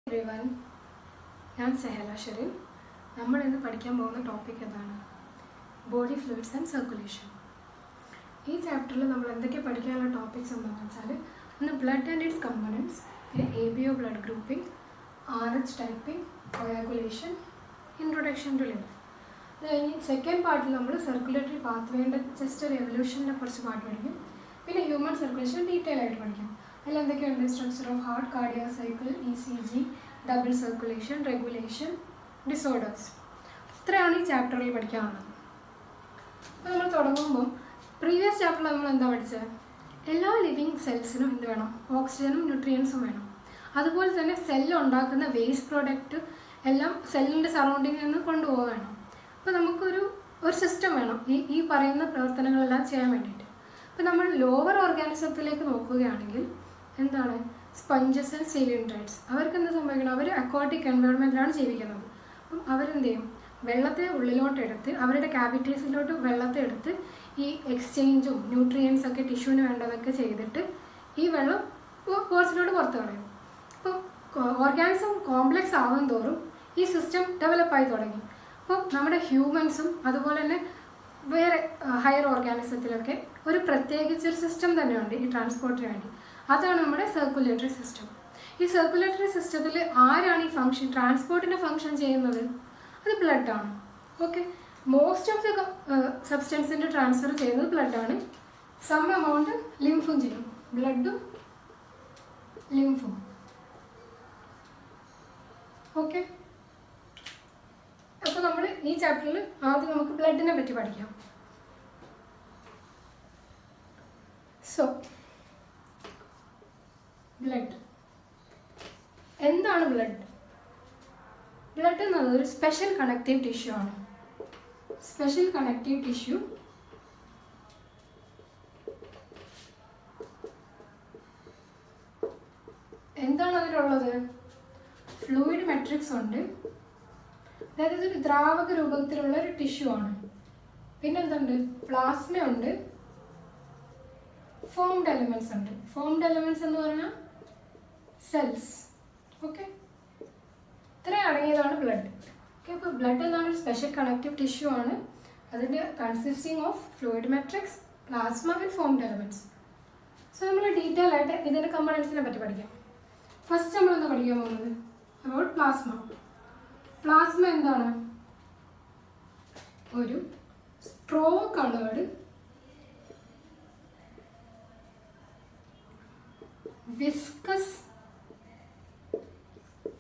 Everyone, ഞാൻ സെഹല ഷെറിൻ. നമ്മൾ ഇന്ന് പഠിക്കാൻ പോകുന്ന ടോപ്പിക് എന്താണ്? Body fluids and circulation. ഈ ചാപ്റ്ററിൽ നമ്മൾ എന്തൊക്കെ പഠിക്കാനുള്ള ടോപ്പിക്സ് എന്താണെന്ന് വെച്ചാൽ, ഒന്ന് ബ്ലഡ് ആൻഡ് ഇറ്റ്സ് കമ്പോണൻറ്റ്സ്, പിന്നെ ABO blood grouping, RH typing, coagulation, introduction to lymph. അത് കഴിഞ്ഞ് സെക്കൻഡ് പാർട്ടിൽ നമ്മൾ സർക്കുലേറ്ററി പാത്വേൻ്റെ ജസ്റ്റ് ഒരു എവല്യൂഷനെ കുറിച്ച് പാട്ട് പഠിക്കും. പിന്നെ ഹ്യൂമൻ സർക്കുലേഷൻ ഡീറ്റെയിൽ ആയിട്ട് പഠിക്കും. അതിൽ എന്തൊക്കെയുണ്ട്? Structure of heart, cardiac cycle, ECG, double circulation, regulation, disorders. ഇത്രയാണ് ഈ ചാപ്റ്ററിൽ പഠിക്കാനുള്ളത്. അപ്പോൾ നമ്മൾ തുടങ്ങുമ്പോൾ പ്രീവിയസ് ചാപ്റ്ററിൽ നമ്മൾ എന്താ പഠിച്ചത്? എല്ലാ ലിവിങ് സെൽസിനും എന്ത് വേണം? ഓക്സിജനും ന്യൂട്രിയൻസും വേണം. അതുപോലെ തന്നെ സെല്ല് ഉണ്ടാക്കുന്ന വേസ്റ്റ് പ്രോഡക്റ്റ് എല്ലാം സെല്ലിൻ്റെ സറൗണ്ടിങ്ങിൽ നിന്ന് കൊണ്ടുപോകണം. അപ്പോൾ നമുക്കൊരു സിസ്റ്റം വേണം ഈ പറയുന്ന പ്രവർത്തനങ്ങളെല്ലാം ചെയ്യാൻ വേണ്ടിയിട്ട്. അപ്പോൾ നമ്മൾ ലോവർ ഓർഗാനിസത്തിലേക്ക് നോക്കുകയാണെങ്കിൽ എന്താണ്? Sponges and സിലിൻഡ്രൈറ്റ്സ്. അവർക്ക് എന്താ സംഭവിക്കണം? അവർ അക്വാട്ടിക് എൻവയോൺമെൻറ്റിലാണ് ജീവിക്കുന്നത്. അപ്പം അവരെന്ത് ചെയ്യും? വെള്ളത്തെ ഉള്ളിലോട്ട് എടുത്ത് അവരുടെ ക്യാവിറ്റീസിലോട്ട് വെള്ളത്തെ എടുത്ത് ഈ എക്സ്ചേഞ്ചും ന്യൂട്രിയൻസ് ഒക്കെ ടിഷ്യൂവിന് വേണ്ടതൊക്കെ ചെയ്തിട്ട് ഈ വെള്ളം പോർസിലോട്ട് പുറത്ത് കളയും. അപ്പോൾ ഓർഗാനിസം കോംപ്ലെക്സ് ആവും തോറും ഈ സിസ്റ്റം ഡെവലപ്പായി തുടങ്ങി. അപ്പോൾ നമ്മുടെ ഹ്യൂമൻസും അതുപോലെ തന്നെ വേറെ ഹയർ ഓർഗാനിസത്തിലൊക്കെ ഒരു പ്രത്യേകിച്ചൊരു സിസ്റ്റം തന്നെയുണ്ട് ഈ ട്രാൻസ്പോർട്ടിന് വേണ്ടി. അതാണ് നമ്മുടെ സർക്കുലേറ്ററി സിസ്റ്റം. ഈ സർക്കുലേറ്ററി സിസ്റ്റത്തിൽ ആരാണ് ഈ ഫംഗ്ഷൻ ട്രാൻസ്പോർട്ടിൻ്റെ ഫംഗ്ഷൻ ചെയ്യുന്നത്? അത് ബ്ലഡാണ്. ഓക്കെ, മോസ്റ്റ് ഓഫ് ദ സബ്സ്റ്റൻസിൻ്റെ ട്രാൻസ്ഫർ ചെയ്യുന്നത് ബ്ലഡാണ്. സം എമൗണ്ട് ലിംഫും ചെയ്യും. ബ്ലഡും ലിംഫും. ഓക്കെ, അപ്പോൾ നമ്മൾ ഈ ചാപ്റ്ററിൽ ആദ്യം നമുക്ക് ബ്ലഡിനെ പറ്റി പഠിക്കാം. സോ ബ്ലഡ് എന്താണ്? ബ്ലഡ് എന്നത് ഒരു സ്പെഷ്യൽ കണക്റ്റീവ് ടിഷ്യൂ ആണ്. സ്പെഷ്യൽ കണക്റ്റീവ് ടിഷ്യൂ എന്താണ് അതിലുള്ളത്? ഫ്ലൂയിഡ് മെട്രിക്സ് ഉണ്ട്. അതായത് ഇതൊരു ദ്രാവക രൂപത്തിലുള്ള ഒരു ടിഷ്യൂ ആണ്. പിന്നെന്തുണ്ട്? പ്ലാസ്മ ഉണ്ട്, ഫോംഡ് എലമെന്റ്സ് ഉണ്ട്. ഫോംഡ് എലമെന്റ്സ് എന്ന് പറഞ്ഞാൽ സെൽസ്. ഓക്കെ, ഇത്രയും അടങ്ങിയതാണ് ബ്ലഡ്. ഓക്കെ, അപ്പോൾ ബ്ലഡ് എന്നാണ് ഒരു സ്പെഷ്യൽ കണക്റ്റീവ് ടിഷ്യൂ ആണ്. അതിൻ്റെ consisting of fluid matrix, plasma and formed elements. So നമ്മൾ ഡീറ്റെയിൽ ആയിട്ട് ഇതിൻ്റെ കമ്പോണൻസിനെ പറ്റി പഠിക്കാം. ഫസ്റ്റ് നമ്മളെന്താ പഠിക്കാൻ പോകുന്നത്? About plasma. പ്ലാസ്മ എന്താണ്? ഒരു സ്ട്രോ കളേർഡ് വിസ്കസ്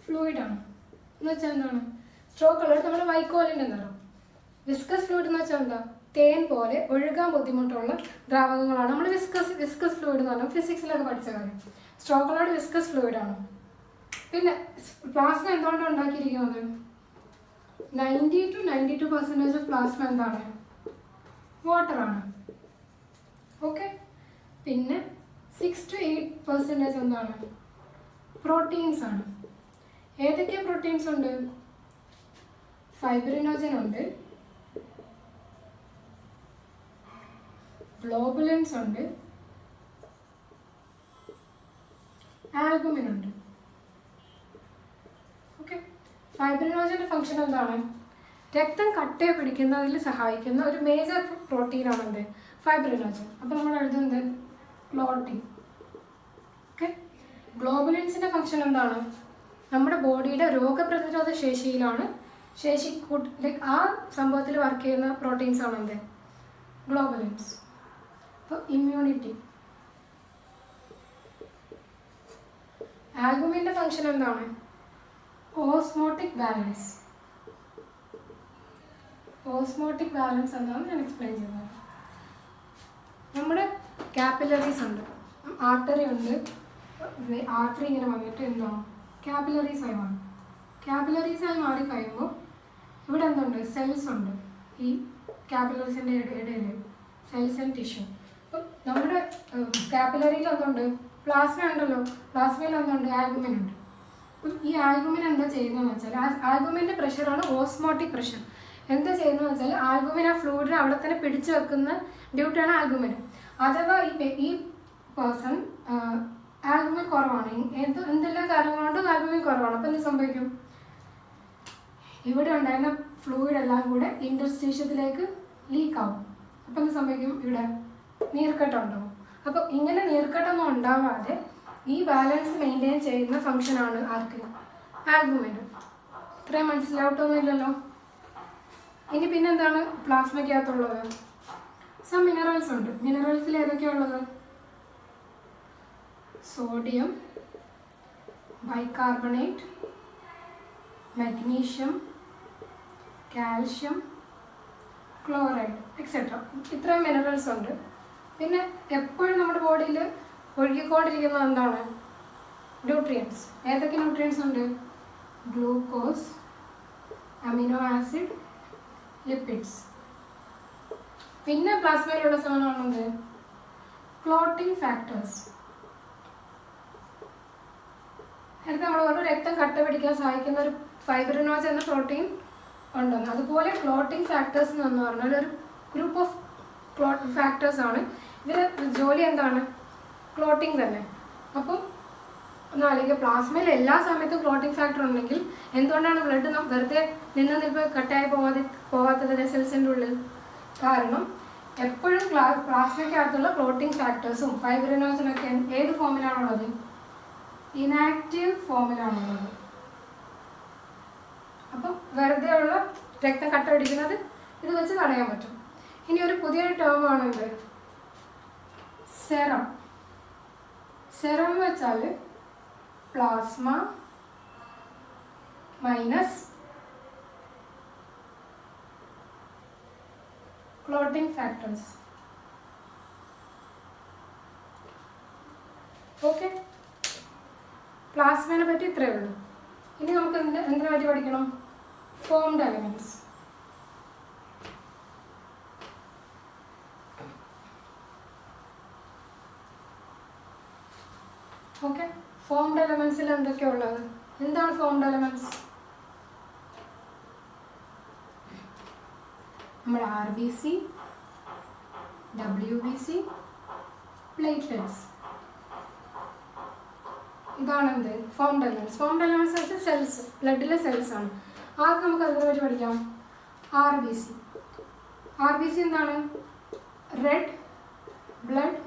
ഫ്ലൂയിഡ് ആണ്. എന്ന് വെച്ചാൽ എന്താണ്? സ്ട്രോ കളേർഡ് നമ്മുടെ വൈക്കോലിൻ്റെ നിറം. വിസ്കസ് ഫ്ലൂയിഡ് എന്ന് വെച്ചാൽ എന്താ? തേൻ പോലെ ഒഴുകാൻ ബുദ്ധിമുട്ടുള്ള ദ്രാവകങ്ങളാണ് നമ്മൾ വിസ്കസ് ഫ്ലൂയിഡ് എന്ന് പറഞ്ഞാൽ ഫിസിക്സിലൊക്കെ പഠിച്ച കാര്യം. സ്ട്രോ കളേർഡ് വിസ്കസ് ഫ്ലൂയിഡ് ആണ്. പിന്നെ പ്ലാസ്മ എന്തുകൊണ്ടാണ് ഉണ്ടാക്കിയിരിക്കുന്നത്? 90 to 92% ഓഫ് പ്ലാസ്മ എന്താണ്? വാട്ടറാണ്. ഓക്കെ, പിന്നെ 6 to 8% എന്താണ്? പ്രോട്ടീൻസ് ആണ്. ഏതൊക്കെ പ്രോട്ടീൻസ് ഉണ്ട്? ഫൈബ്രിനോജൻ ഉണ്ട്, ഗ്ലോബുലിൻസ് ഉണ്ട്, ആൽബുമിൻ ഉണ്ട്. ഓക്കെ, ഫൈബ്രിനോജൻ്റെ ഫംഗ്ഷൻ എന്താണ്? രക്തം കട്ടയെ പിടിക്കുന്നതിൽ സഹായിക്കുന്ന ഒരു മേജർ പ്രോട്ടീനാണ് എന്ത്? ഫൈബ്രിനോജൻ. അപ്പോൾ നമ്മൾ എഴുതുന്നത് ക്ലോട്ടിംഗ്. ഓക്കെ, ഗ്ലോബുലിൻസിൻ്റെ ഫംഗ്ഷൻ എന്താണ്? നമ്മുടെ ബോഡിയുടെ രോഗപ്രതിരോധ ശേഷിയിലാണ് ലൈക്ക് ആ സംഭവത്തിൽ വർക്ക് ചെയ്യുന്ന പ്രോട്ടീൻസ് ആണ് എന്ത്? ഗ്ലോബുലിൻസ്. അപ്പോൾ ഇമ്മ്യൂണിറ്റി. ആൽബുമിൻ്റെ ഫംഗ്ഷൻ എന്താണ്? Osmotic balance. ഓസ്മോട്ടിക് ബാലൻസ് എന്താണെന്ന് ഞാൻ എക്സ്പ്ലെയിൻ ചെയ്യുന്നത്. നമ്മുടെ കാപ്പിലറീസ് ഉണ്ട്, ആർട്ടറി ഉണ്ട്. ആർട്ടറി ഇങ്ങനെ വന്നിട്ട് എന്താവും? കാപ്പിലറീസ് ആയി മാറും. കാപ്പിലറീസ് ആയി മാറി കഴിയുമ്പോൾ ഇവിടെ എന്തുണ്ട്? സെൽസ് ഉണ്ട്. ഈ കാപ്പിലറീസിൻ്റെ ഇടയിൽ സെൽസ് ആൻഡ് ടിഷ്യൂ. അപ്പം നമ്മുടെ കാപ്പിലറിയിൽ എന്തുണ്ട്? പ്ലാസ്മ ഉണ്ടല്ലോ. പ്ലാസ്മയിൽ എന്തുണ്ട്? ആൽബുമിൻ ഉണ്ട്. അപ്പം ഈ ആൽബുമിൻ എന്താ ചെയ്യുന്നതെന്ന് വെച്ചാൽ, ആൽബുമിൻ്റെ പ്രഷറാണ് ഓസ്മോട്ടിക് പ്രഷർ. എന്താ ചെയ്യുന്നതെന്ന് വെച്ചാൽ, ആൽബുമിൻ ആ ഫ്ലൂയിഡിനെ അവിടെ തന്നെ പിടിച്ചു വെക്കുന്ന ഡ്യൂട്ടിയാണ് ആൽബുമിന്. അഥവാ ഈ പേഴ്സൺ ആൽബുമിൻ കുറവാണ്. എന്തെല്ലാം കാരണങ്ങൾ കൊണ്ട് ആൽബുമിൻ കുറവാണ്. അപ്പോൾ എന്ത് സംഭവിക്കും? ഇവിടെ ഉണ്ടായിരുന്ന ഫ്ലൂയിഡ് എല്ലാം കൂടെ ഇൻറ്റർസ്റ്റീഷ്യത്തിലേക്ക് ലീക്ക് ആവും. അപ്പോൾ എന്ത് സംഭവിക്കും? ഇവിടെ നീർക്കെട്ട് ഉണ്ടാവും. അപ്പോൾ ഇങ്ങനെ നീർക്കെട്ടൊന്നും ഉണ്ടാവാതെ ഈ ബാലൻസ് മെയിൻറ്റെയിൻ ചെയ്യുന്ന ഫംഗ്ഷനാണ് ആർക്ക്? ആൽബുമിന്. ഇത്രയും മനസ്സിലാവട്ടൊന്നുമില്ലല്ലോ. ഇനി പിന്നെന്താണ് പ്ലാസ്മയ്ക്കകത്തുള്ളത്? സം മിനറൽസ് ഉണ്ട്. മിനറൽസിൽ ഏതൊക്കെയുള്ളത്? Sodium bicarbonate, magnesium, calcium, chloride etcetera. ഇത്രയും മിനറൽസ് ഉണ്ട്. പിന്നെ എപ്പോഴും നമ്മുടെ ബോഡിയിൽ ഒഴുകിക്കൊണ്ടിരിക്കുന്നത് എന്താണ്? ന്യൂട്രിയൻസ്. ഏതൊക്കെ ന്യൂട്രിയൻസ് ഉണ്ട്? Glucose, amino acid, lipids. പിന്നെ പ്ലാസ്മയിലുള്ള സാധനമാണെന്ത്? Clotting factors. നേരത്തെ നമ്മൾ പറഞ്ഞു രക്തം കട്ട പിടിക്കാൻ സഹായിക്കുന്ന ഒരു ഫൈബ്രിനോജൻ എന്ന പ്രോട്ടീൻ ഉണ്ടെന്ന്. അതുപോലെ ക്ലോട്ടിംഗ് ഫാക്ടേഴ്സ് എന്ന് പറഞ്ഞാൽ ഒരു ഗ്രൂപ്പ് ഓഫ് ക്ലോട്ടിംഗ് ഫാക്ടേഴ്സ് ആണ്. ഇവരുടെ ജോലി എന്താണ്? ക്ലോട്ടിംഗ് തന്നെ. അപ്പം ഒന്നാലോചിക്കുക, പ്ലാസ്മയിൽ എല്ലാ സമയത്തും ക്ലോട്ടിംഗ് ഫാക്ടർ ഉണ്ടെങ്കിൽ എന്തുകൊണ്ടാണ് ബ്ലഡ് വെറുതെ നിൽപ്പ് കട്ടായി പോകാത്തത് സെൽസിൻ്റെ ഉള്ളിൽ? കാരണം എപ്പോഴും പ്ലാസ്മയ്ക്കകത്തുള്ള ക്ലോട്ടിംഗ് ഫാക്ടേഴ്സും ഫൈബ്രിനോജനൊക്കെ ഏത് ഫോമിലാണുള്ളത്? ഇനാക്റ്റീവ് ഫോമിലാണുള്ളത്. അപ്പം വെറുതെ ഉള്ള രക്തം കട്ട പിടിക്കുന്നത് ഇത് വെച്ച് തടയാൻ പറ്റും. ഇനി ഒരു പുതിയൊരു ടേമാണ് ഇത്, സെറം. സെറം എന്ന് വെച്ചാൽ plasma minus clotting factors. Okay, പ്ലാസ്മയെ പറ്റി ഇത്രയേ ഉള്ളൂ. ഇനി നമുക്ക് എന്തിനെ പറ്റി പഠിക്കണം? Formed elements. ഓക്കെ, ഫോംഡ് എലമെന്റ്സിൽ എന്തൊക്കെയാണ് ഉള്ളത്? എന്താണ് ഫോംഡ് എലമെന്റ്സ്? നമ്മുടെ RBC, WBC, പ്ലേറ്റ്ലെറ്റ്സ്. ഇതാണ് എന്ത്? Formed elements. ഫോംഡ് എലമെന്റ്സ് വെച്ചാൽ സെൽസ്, ബ്ലഡിലെ സെൽസ് ആണ്. ആദ്യം നമുക്ക് അതിനെ പറ്റി പഠിക്കാം. RBC. RBC എന്താണ്? Red blood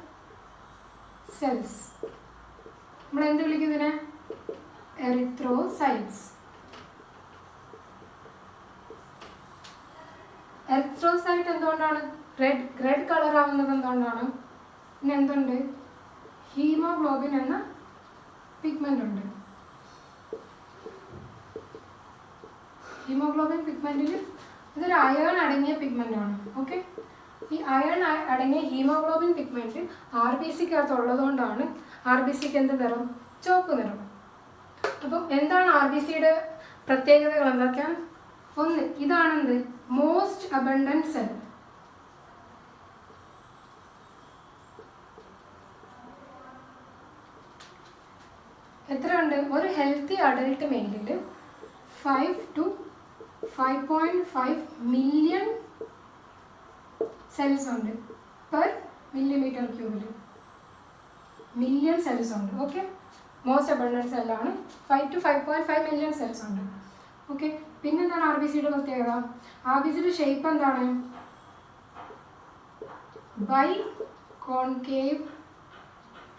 cells. നമ്മൾ എന്ത് വിളിക്കുന്നതിനെ? എറിത്രോസൈറ്റ്സ്. എറിത്രോസൈറ്റ് എന്തുകൊണ്ടാണ് റെഡ് കളർ ആവുന്നത്? എന്തുകൊണ്ടാണ്? പിന്നെ എന്തുണ്ട്? ഹീമോഗ്ലോബിൻ എന്ന പിഗ്മെന്റ് ഉണ്ട്. ഹീമോഗ്ലോബിൻ പിഗ്മെന്റിൽ ഇതൊരു അയേൺ അടങ്ങിയ പിഗ്മെന്റ് ആണ്. ഓക്കെ, ഈ അയേൺ അടങ്ങിയ ഹീമോഗ്ലോബിൻ പിഗ്മെന്റ് RBCക്കകത്ത് ഉള്ളതുകൊണ്ടാണ് RBCക്ക് എന്ത് നിറം? ചുവപ്പ് നിറം. അപ്പം എന്താണ് RBCയുടെ പ്രത്യേകതകൾ എന്തൊക്കെയാണ്? ഒന്ന്, ഇതാണെന്ത്? Most abundant cell. എത്രയുണ്ട്? ഒരു ഹെൽത്തി അഡൽട്ട് മെയിലിൽ 5 to 5.5 മില്യൺ സെൽസ് ഉണ്ട് പെർ മില്ലിമീറ്റർ ക്യൂബിൽ. മില്യൺ സെൽസ് ഉണ്ട്. ഓക്കെ, മോസ്റ്റ് അബണ്ടന്റ് സെല്ലാണ്. 5 to 5.5 മില്യൺ സെൽസ് ഉണ്ട്. ഓക്കെ, പിന്നെന്താണ് RBCയുടെ പ്രത്യേകത? RBCയുടെ ഷേപ്പ് എന്താണ്? ബൈ കോൺകേവ്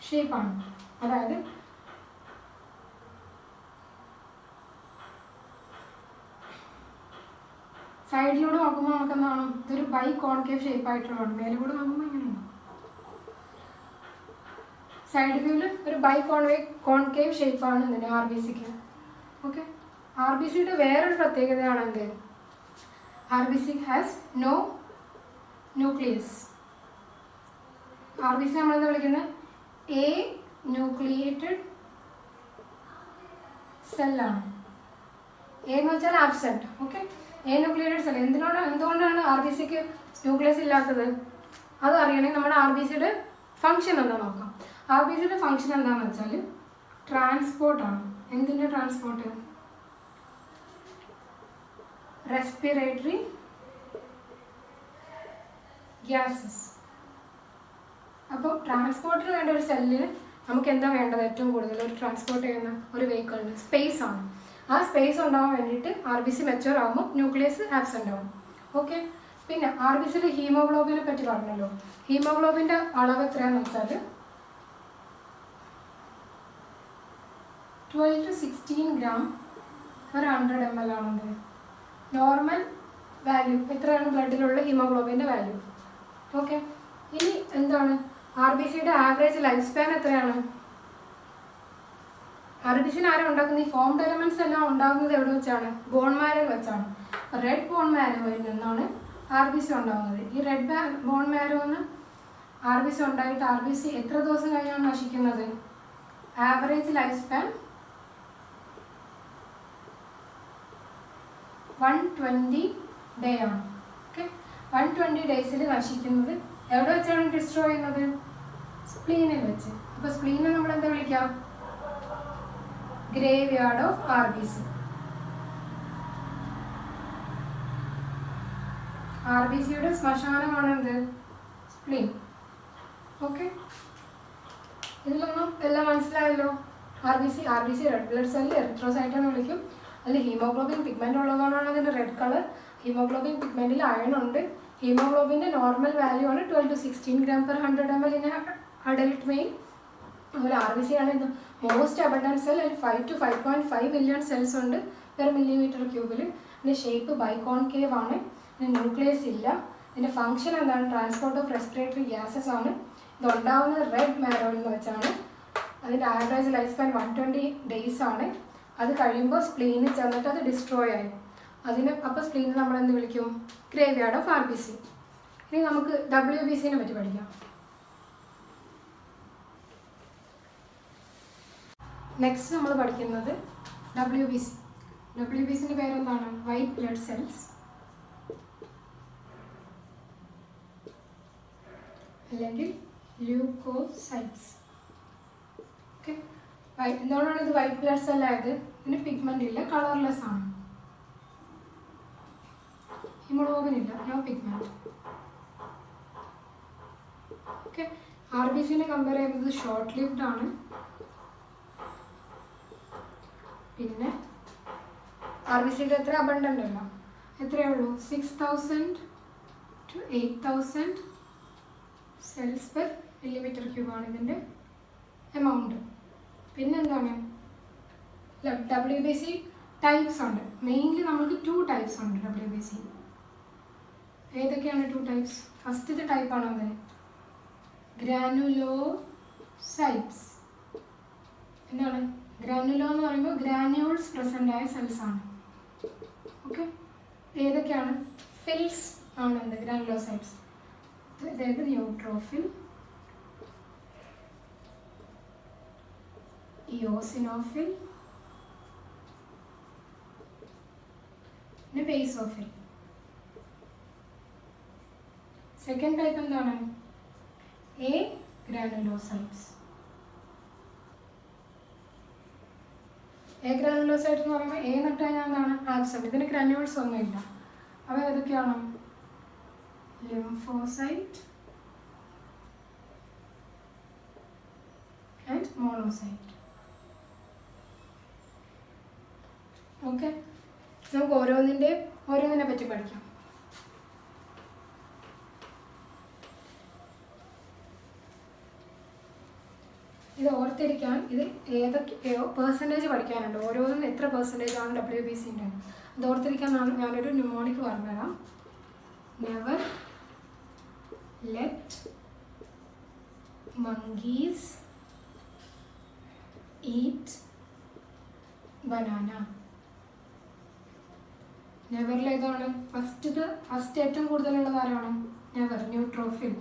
ഷേപ്പാണ്. അതായത് സൈഡിലൂടെ നോക്കുമ്പോൾ നമുക്ക് എന്താണ്? ഇതൊരു ബൈ കോൺകേവ് ഷേപ്പ് ആയിട്ടുള്ളതാണ്. മേലെ കൂടെ നോക്കുമ്പോൾ ഇങ്ങനെയാണ്. സൈഡ് വ്യൂവിൽ ഒരു ബൈ കോൺകേവ് ഷേപ്പാണ് ഇതിന് RBCക്ക്. ഓക്കെ, RBCയുടെ വേറൊരു പ്രത്യേകതയാണ് എന്ത്? RBC has no nucleus. RBC നമ്മളെന്താ വിളിക്കുന്നത്? എ ന്യൂക്ലിയേറ്റഡ് സെല്ലാണ്. എ എന്ന് വെച്ചാൽ absent. Okay, anucleated cell. എന്തുകൊണ്ടാണ് RBCക്ക് ന്യൂക്ലിയസ് ഇല്ലാത്തത്? അത് അറിയണമെങ്കിൽ നമ്മുടെ RBCയുടെ ഫംഗ്ഷൻ എന്താ നോക്കാം. RBCയുടെ ഫംഗ്ഷൻ എന്താണെന്ന് വെച്ചാൽ ട്രാൻസ്പോർട്ടാണ്. എന്തിൻ്റെ ട്രാൻസ്പോർട്ട്? Respiratory gases. അപ്പോൾ ട്രാൻസ്പോർട്ടിന് വേണ്ട ഒരു സെല്ലിന് നമുക്ക് എന്താ വേണ്ടത്? ഏറ്റവും കൂടുതൽ ഒരു ട്രാൻസ്പോർട്ട് ചെയ്യുന്ന ഒരു വെഹിക്കിളിന് സ്പേസ് ആണ്. ആ സ്പേസ് ഉണ്ടാകാൻ വേണ്ടിയിട്ട് RBC മെച്ചുവർ ആകുമ്പോൾ ന്യൂക്ലിയസ് ആബ്സെൻ്റ് ആവും. ഓക്കെ. പിന്നെ RBCയുടെ ഹീമോഗ്ലോബിനെ പറ്റി പറഞ്ഞല്ലോ. ഹീമോഗ്ലോബിൻ്റെ അളവ് എത്രയാണെന്ന് വെച്ചാൽ 12 to 16 gram per 100 ml ആണത്. നോർമൽ വാല്യൂ എത്രയാണ് ബ്ലഡിലുള്ള ഹീമോഗ്ലോബിൻ്റെ വാല്യൂ. ഓക്കെ. ഇനി എന്താണ് RBCയുടെ ആവറേജ് ലൈഫ് സ്പാൻ എത്രയാണ്? RBCനെ ആരും ഉണ്ടാക്കുന്നത്? ഈ ഫോംഡ് എലമെന്റ്സ് എല്ലാം ഉണ്ടാകുന്നത് എവിടെ വെച്ചാണ്? ബോൺ മാരോയിൽ വെച്ചാണ്. റെഡ് ബോൺ മാരോയിൽ നിന്നാണ് RBC ഉണ്ടാകുന്നത്. ഈ റെഡ് ബോൺ മാരോന്ന് RBC ഉണ്ടായിട്ട് RBC എത്ര ദിവസം കഴിഞ്ഞാണ് നശിക്കുന്നത്? ആവറേജ് ലൈഫ് സ്പാൻ 120 ഡേ ആണ്. ഓക്കെ. 120 ഡേയ്സിൽ നശിക്കുന്നത്. എവിടെ വെച്ചാണ് ഡിസ്ട്രോയ് ചെയ്യുന്നത്? സ്പ്ലീനിൽ വെച്ച്. അപ്പോൾ സ്പ്ലീനെ നമ്മൾ എന്താ വിളിക്കാം? Graveyard of RBC. RBCയുടെ ശ്മശാനമാണ് എന്ത്? സ്പ്ലീൻ. ഓക്കെ. ഇതിലൊന്നും എല്ലാം മനസ്സിലായല്ലോ. RBC red blood cell erythrocyte എന്ന് വിളിക്കും. അതിൽ ഹീമോഗ്ലോബിൻ പിഗ്മെന്റ് ഉള്ളതുകൊണ്ടാണ് അതിൻ്റെ റെഡ് കളർ. ഹീമോഗ്ലോബിൻ പിഗ്മെന്റിൽ അയൺ ഉണ്ട്. ഹീമോഗ്ലോബിൻ്റെ നോർമൽ വാല്യൂ ആണ് 12 to 16 gram per 100 ml in adult male. അതുപോലെ RBC ആണ് ഇത് മോസ്റ്റ് അബണ്ടൻറ്റ് സെൽ. അതിൽ 5 to 5.5 മില്യൺ സെൽസ് ഉണ്ട് പെർ മില്ലിമീറ്റർ ക്യൂബിൽ. ഇതിൻ്റെ ഷേപ്പ് ബൈകോൺകേവ് ആണ്. ഇതിന് ന്യൂക്ലിയസ് ഇല്ല. ഇതിൻ്റെ ഫംഗ്ഷൻ എന്താണ്? ട്രാൻസ്പോർട്ട് ഓഫ് റെസ്പിറേറ്ററി ഗ്യാസസ് ആണ്. ഇതുണ്ടാവുന്നത് റെഡ് മാരോയിൽ നിന്ന് വെച്ചാണ്. അതിൻ്റെ ആവറേജ് ലൈഫ് സ്പാൻ 120 ഡേയ്സ് ആണ്. അത് കഴിയുമ്പോൾ സ്പ്ലീനിൽ ചെന്നിട്ട് അത് ഡിസ്ട്രോയ് ആയി. അപ്പോൾ സ്പ്ലീനിൽ നമ്മൾ എന്ത് വിളിക്കും? Grave yard of RBC. ഇനി നമുക്ക് WBCനെ പറ്റി പഠിക്കാം. നെക്സ്റ്റ് നമ്മൾ പഠിക്കുന്നത് WBC. WBCൻ്റെ പേരെന്താണ്? വൈറ്റ് ബ്ലഡ് സെൽസ് അല്ലെങ്കിൽ ല്യൂക്കോസൈറ്റ്സ്. ഓക്കെ. എന്തുകൊണ്ടാണ് ഇത് വൈറ്റ് ബ്ലഡ് സെൽ ആയത്? ഇതിന് പിഗ്മെന്റ് ഇല്ല, കളർലെസ് ആണ്. ഹീമോഗ്ലോബിൻ ഇല്ല, നോ പിഗ്മെന്റ്. ഓക്കെ. RBCനെ കമ്പയർ ചെയ്യുന്നത് ഷോർട്ട് ലിവ്ഡ് ആണ്. പിന്നെ RBCയുടെ എത്ര അബണ്ടൻ്റ് അല്ല, എത്രയേ ഉള്ളൂ? 6000 to 8000 സെൽസ് പെർ മില്ലിമീറ്റർ ക്യൂബാണ് ഇതിൻ്റെ എമൗണ്ട്. പിന്നെന്താണ്? WBC ടൈപ്സ് ഉണ്ട്. മെയിൻലി നമുക്ക് 2 ടൈപ്സ് ഉണ്ട് WBC. ഏതൊക്കെയാണ് 2 ടൈപ്സ്? ഫസ്റ്റത്തെ ടൈപ്പാണ് അത് ഗ്രാനുലോസൈറ്റ്സ്. എന്താണ് ഗ്രാനുലോ എന്ന് പറയുമ്പോൾ? ഗ്രാന്യൂൾസ് പ്രസൻ്റ് ആയ സെൽസ് ആണ്. ഓക്കെ. ഏതൊക്കെയാണ്? ഫിൽസ് ആണ് എന്ത്? ഗ്രാനുലോസൈറ്റ്സ്. അതായത് ന്യൂട്രോഫിൽ, ഇയോസിനോഫിൽ, പിന്നെ ബേസോഫിൽ. സെക്കൻഡ് ടൈപ്പ് എന്താണ്? A granulocytes. എ ഗ്രാനുലോസൈറ്റ് എന്ന് പറയുമ്പോൾ എ നട്ട് കഴിഞ്ഞാൽ എന്താണ്? ആബ്സെന്റ്. ഇതിന് ഗ്രാനുൾസ് ഒന്നുമില്ല. അവ ഏതൊക്കെയാണ്? Lymphocyte and monocyte. ഓക്കെ. നമുക്ക് ഓരോന്നിനെ പറ്റി പഠിക്കാം. ഇത് ഓർത്തിരിക്കാൻ ഇത് ഏതൊക്കെ പെർസെൻറ്റേജ് പഠിക്കാനുണ്ട്. ഓരോന്നും എത്ര പെർസെൻറ്റേജ് ആണ് WBCൻ്റെ. അത് ഓർത്തിരിക്കാൻ ഞാനൊരു ന്യൂമോണിക് പറഞ്ഞുതരാം. Never let monkeys eat banana. നെവറിൽ ഏതാണ് ഫസ്റ്റ് ഏറ്റവും കൂടുതലുള്ളത് ആരാണ്? Never, neutrophil.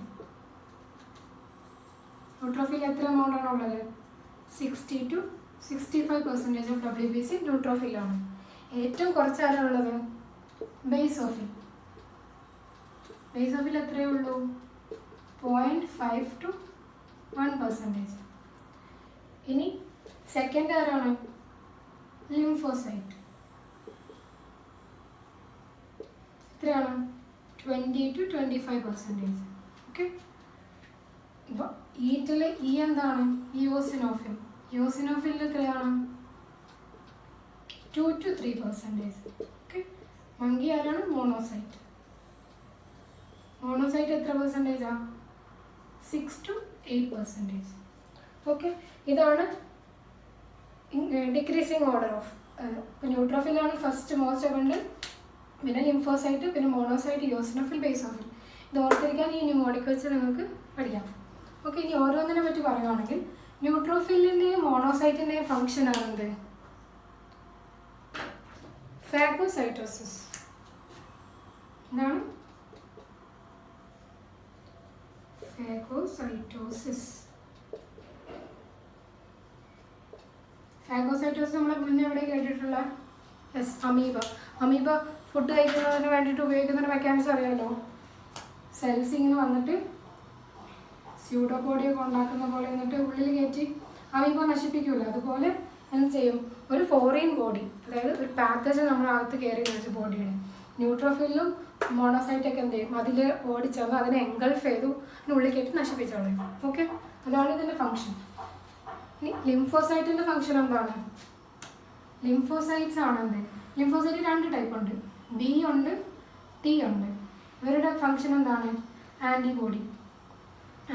ന്യൂട്രോഫിൽ എത്ര എമൗണ്ട് ആണ് ഉള്ളത്? 60 to 65% ഓഫ് WBC ന്യൂട്രോഫിലാണ്. ഏറ്റവും കുറച്ച് ആരാണുള്ളത്? ബേസോഫിൽ. ബേസോഫിൽ എത്രയേ ഉള്ളൂ? 0.5 to 1%. ഇനി സെക്കൻഡ് ആരാണ്? ലിംഫോസൈറ്റ്. എത്രയാണ്? 20 to 25%. ഓക്കെ. ഇപ്പോൾ ഈറ്റിൽ ഇ എന്താണ്? ഇയോസിനോഫിൽ. ഇയോസിനോഫിലിൽ എത്രയാണ്? 2 to 3%. ഓക്കെ. മങ്കി ആരാണ്? മോണോസൈറ്റ്. മോണോസൈറ്റ് എത്ര പെർസെൻറ്റേജാ? 6 to 8%. ഓക്കെ. ഇതാണ് ഡിക്രീസിങ് ഓർഡർ ഓഫ്. ന്യൂട്രോഫിലാണ് ഫസ്റ്റ് മോസ്റ്റ് അബണ്ടന്റ്, പിന്നെ ലിംഫോസൈറ്റ്, പിന്നെ മോണോസൈറ്റ്, ഇയോസിനോഫിൽ, ബേസോഫിൽ. ഇത് ഓർത്തിരിക്കാൻ ഈ ന്യൂമോണിക് വെച്ച് നിങ്ങൾക്ക് പഠിക്കാം. ഓക്കെ. ഇനി ഓരോന്നിനെ പറ്റി പറയുകയാണെങ്കിൽ ന്യൂട്രോഫിലിൻ്റെയും മോണോസൈറ്റിൻ്റെയും ഫങ്ഷൻ ആണെന്ത്? ഫാഗോസൈറ്റോസിസ്. എന്താണ്? ഫാഗോസൈറ്റോസിസ്. ഫാഗോസൈറ്റോസിസ് നമ്മളെ മുന്നേ എവിടെ കേട്ടിട്ടുള്ള? Yes, amoeba. അമീബ ഫുഡ് കഴിക്കുന്നതിന് വേണ്ടിയിട്ട് ഉപയോഗിക്കുന്ന മെക്കാനിസം അറിയാമല്ലോ. സെൽസ് ഇങ്ങനെ വന്നിട്ട് സ്യൂഡോപോഡിയൊക്കെ ഉണ്ടാക്കുന്ന പോലെ എന്നിട്ട് ഉള്ളിൽ കയറ്റി അമീബ നശിപ്പിക്കില്ല. അതുപോലെ എന്ത് ചെയ്യും? ഒരു ഫോറിൻ ബോഡി, അതായത് ഒരു പാത്തജൻ നമ്മുടെ അകത്ത് കയറി വെച്ച് ബോഡിയുടെ ന്യൂട്രോഫിലും മോണോസൈറ്റൊക്കെ എന്ത് ചെയ്യും? അതിൽ ഓടിച്ചെന്ന് അതിനെ എൻഗൾഫ് ചെയ്തു അതിനുള്ളിൽ കയറ്റി നശിപ്പിച്ചോളൂ. ഓക്കെ. അതാണ് ഇതിൻ്റെ ഫങ്ഷൻ. ഇനി ലിംഫോസൈറ്റിൻ്റെ ഫങ്ഷൻ എന്താണ്? ലിംഫോസൈറ്റ്സ് ആണെന്ത്? ലിംഫോസൈറ്റ് 2 ടൈപ്പ് ഉണ്ട്, ബി ഉണ്ട്, ടി ഉണ്ട്. ഇവരുടെ ഫങ്ഷൻ എന്താണ്? ആൻറ്റിബോഡി.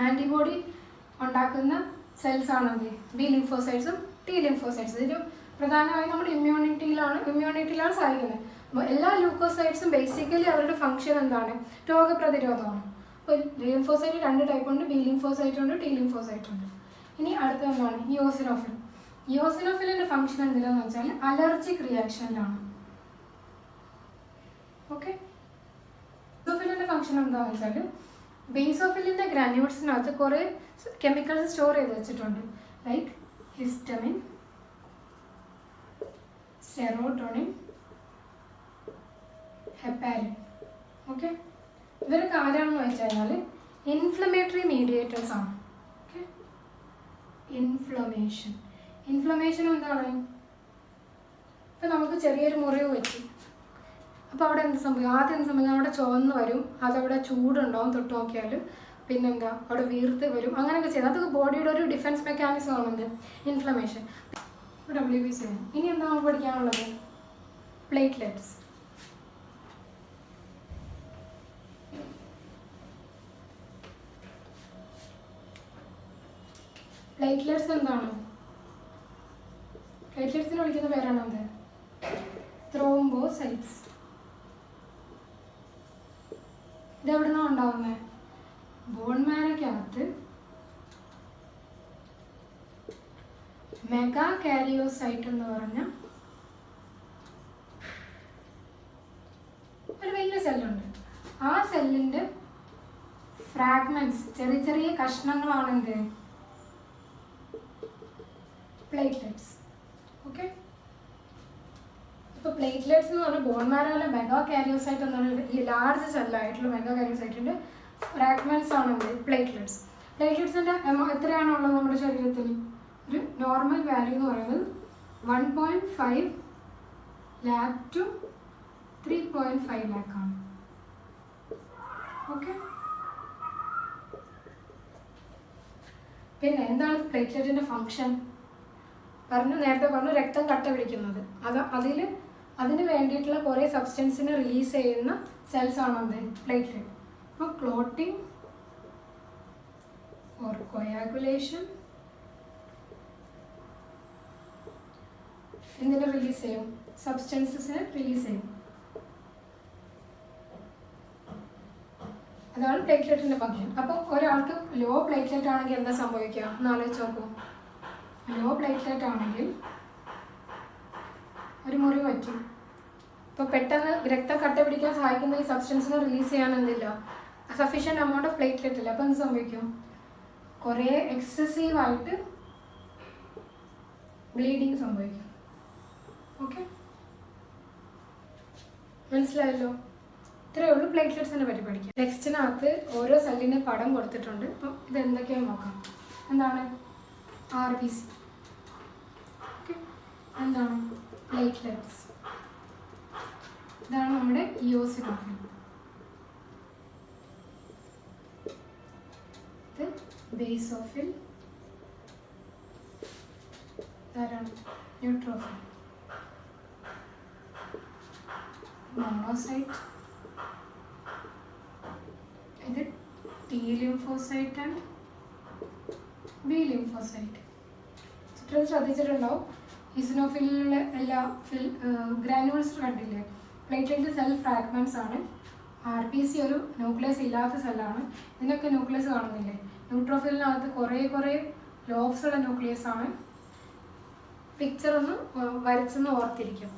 ആൻറ്റിബോഡി ഉണ്ടാക്കുന്ന സെൽസ് ആണെന്ത്? ബി ലിംഫോസൈറ്റ്സും ടി ലിംഫോസൈറ്റ്സും. ഇതിൽ പ്രധാനമായും നമ്മുടെ ഇമ്മ്യൂണിറ്റിയിലാണ് സഹായിക്കുന്നത്. അപ്പോൾ എല്ലാ ലൂക്കോസൈറ്റ്സും ബേസിക്കലി അവരുടെ ഫങ്ഷൻ എന്താണ്? രോഗപ്രതിരോധമാണ്. അപ്പോൾ ലിംഫോസൈറ്റ് 2 ടൈപ്പ് ഉണ്ട്, ബി ലിംഫോസൈറ്റ് ഉണ്ട്, ടി ലിംഫോസൈറ്റ് ഉണ്ട്. ഇനി അടുത്ത എന്താണ്? ഇയോസിനോഫിൽ. ഇയോസിനോഫിലിൻ്റെ ഫങ്ഷൻ എന്തിനാന്ന് വെച്ചാൽ അലർജിക് റിയാക്ഷനിലാണ്. ഓക്കെ. ബേസോഫിലിൻ്റെ ഫങ്ഷൻ എന്താണെന്ന് വെച്ചാൽ ബേസോഫിലിൻ്റെ ഗ്രാന്യൂൾസിനകത്ത് കുറേ കെമിക്കൽസ് സ്റ്റോർ ചെയ്ത് വെച്ചിട്ടുണ്ട്. Like histamine, serotonin, heparin. Okay. ഇവരൊക്കെ ആരാണെന്ന് വെച്ച് കഴിഞ്ഞാൽ ഇൻഫ്ലമേറ്ററി മീഡിയേറ്റേഴ്സ് ആണ്. ഓക്കെ. ഇൻഫ്ലമേഷൻ എന്താണ്? ഇപ്പം നമുക്ക് ചെറിയൊരു മുറിവ് പറ്റി, അപ്പോൾ അവിടെ എന്ത് സംഭവിക്കും? ആദ്യം എന്ത് സംഭവിക്കും? അവിടെ ചുവന്ന് വരും, അതവിടെ ചൂടുണ്ടാവും തൊട്ട് നോക്കിയാൽ. പിന്നെന്താ? അവിടെ വീർത്ത് വരും. അങ്ങനെയൊക്കെ ചെയ്ത് അതൊക്കെ ബോഡിയുടെ ഒരു ഡിഫെൻസ് മെക്കാനിസം ആണെന്ത്? ഇൻഫ്ലമേഷൻ. WBC. ഇനി എന്താ നമുക്ക് പഠിക്കാനുള്ളത്? പ്ലേറ്റ്ലെറ്റ്സ്. പ്ലേറ്റ്ലെറ്റ്സ് എന്താണ്? പ്ലേറ്റ്ലെറ്റ്സിനെ വിളിക്കുന്ന പേരാണ് എന്ത്? ത്രോംബോസൈറ്റ്സ്. ഇതെവിടുന്നാണ് ഉണ്ടാവുന്നത്? ബോൺ മാരോക്കകത്ത് മെഗാ കാരിയോസൈറ്റ് എന്ന് പറഞ്ഞ ഒരു വലിയ സെല്ലുണ്ട്. ആ സെല്ലിൻ്റെ ഫ്രാഗ്മെന്റ്സ്, ചെറിയ ചെറിയ കഷ്ണങ്ങളാണ് എന്ത്? പ്ലേറ്റ്ലെറ്റ്സ്. ഓക്കെ. ഇപ്പോൾ പ്ലേറ്റ്ലെറ്റ്സ് എന്ന് പറഞ്ഞാൽ ബോൺ മാരോയിലെ മെഗാ കാരിയോസൈറ്റ് എന്ന് പറഞ്ഞാൽ ലാർജ് സെല്ലായിട്ടുള്ള മെഗാ കാരിയോസൈറ്റിൻ്റെ ഫ്രാഗ്മെന്റ്സ് ആണെന്ത്? പ്ലേറ്റ്ലെറ്റ്സ്. പ്ലേറ്റ്ലെറ്റ്സിൻ്റെ എത്രയാണുള്ളത് നമ്മുടെ ശരീരത്തിൽ? ഒരു നോർമൽ വാല്യൂ എന്ന് പറയുന്നത് 1.5 lakh to 3.5 lakh ആണ്. ഓക്കെ. പിന്നെ എന്താണ് പ്ലേറ്റ്ലെറ്റിൻ്റെ ഫങ്ഷൻ? നേരത്തെ പറഞ്ഞു രക്തം കട്ട പിടിക്കുന്നത്. അതിന് വേണ്ടിയിട്ടുള്ള കുറേ സബ്സ്റ്റൻസിനെ റിലീസ് ചെയ്യുന്ന സെൽസ് ആണെന്ത്? പ്ലേറ്റ്ലെറ്റ്. അപ്പോൾ ക്ലോട്ടിങ് ഓർ കൊയാഗുലേഷൻ എന്തിനെ റിലീസ് ചെയ്യും? സബ്സ്റ്റൻസസിനെ റിലീസ് ചെയ്യും. അതാണ് പ്ലേറ്റ്ലെറ്റിൻ്റെ ഫങ്ഷൻ. അപ്പോൾ ഒരാൾക്ക് ലോ പ്ലേറ്റ്ലെറ്റ് ആണെങ്കിൽ എന്താ സംഭവിക്കുക എന്ന് ആലോചിച്ച് നോക്കൂ. ലോ പ്ലേറ്റ്ലെറ്റ് ആണെങ്കിൽ ഒരു മുറി പറ്റും. ഇപ്പോൾ പെട്ടെന്ന് രക്തം കട്ട പിടിക്കാൻ സഹായിക്കുന്ന ഈ സബ്സ്റ്റൻസിനെ റിലീസ് ചെയ്യാൻ എന്തില്ല? സഫീഷ്യൻറ്റ് എമൗണ്ട് ഓഫ് പ്ലേറ്റ്ലെറ്റ് ഇല്ല. അപ്പോൾ എന്ത് സംഭവിക്കും? കുറേ എക്സസീവായിട്ട് ബ്ലീഡിങ് സംഭവിക്കും. ഓക്കെ. മനസ്സിലായല്ലോ? ഇത്രയേ ഉള്ളൂ പ്ലേറ്റ്ലെറ്റ്സിനെ പറ്റി പഠിക്കാം. ടെക്സ്റ്റിനകത്ത് ഓരോ സെല്ലിൻ്റെ പടം കൊടുത്തിട്ടുണ്ട്. അപ്പം ഇത് എന്തൊക്കെയാണെന്ന് നോക്കാം. എന്താണ്? RBC. ഓക്കെ. എന്താണ്? പ്ലേറ്റ്ലെറ്റ്സ്. ഇതാണ് നമ്മുടെ ഇയോസിനോഫിൽ. ഇത് ബേസോഫിൽ, ഇതാരാണ്? ന്യൂട്രോഫിൽ. മോണോസൈറ്റ്, ഇത് T lymphocyte and B lymphocyte. ചിത്രം ശ്രദ്ധിച്ചിട്ടുണ്ടാവും. ഈസിനോഫിലിലെ എല്ലാ ഗ്രാനുവൽസ് കണ്ടില്ലേ? പ്ലേറ്റ്ലെറ്റ് സെൽ ഫ്രാഗ്മെൻറ്റ്സ് ആണ്. RBC ഒരു ന്യൂക്ലിയസ് ഇല്ലാത്ത സെല്ലാണ്. ഇതിനൊക്കെ ന്യൂക്ലിയസ് കാണുന്നില്ലേ? ന്യൂട്രോഫിലിനകത്ത് കുറേ ലോബ്സ് ഉള്ള ന്യൂക്ലിയസ് ആണ്. പിക്ചർ ഒന്ന് വരച്ചെന്ന് ഓർത്തിരിക്കും.